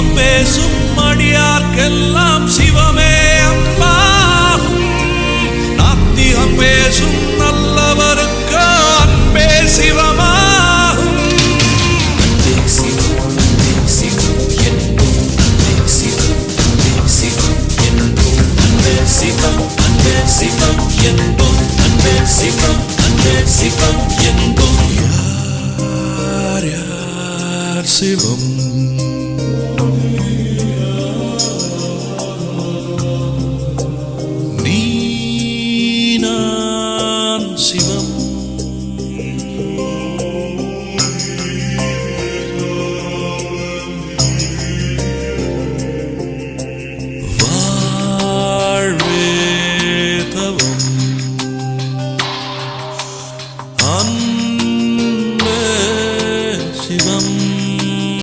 சிவம் பேசும் அடியார்க்கெல்லாம் சிவமே அன்பாகும். நாத்திகம் பேசும் நல்லவருக்கு அன்பே சிவமாகும். அன்பே சிவம், அன்பே சிவம் என்போம். அன்பே சிவம், அன்பே சிவம் என்போம். அன்பே சிவம், அன்பே சிவம் என்போம். அன்பே சிவம், அன்பே சிவம் என்போம். யார் யார் சிவம்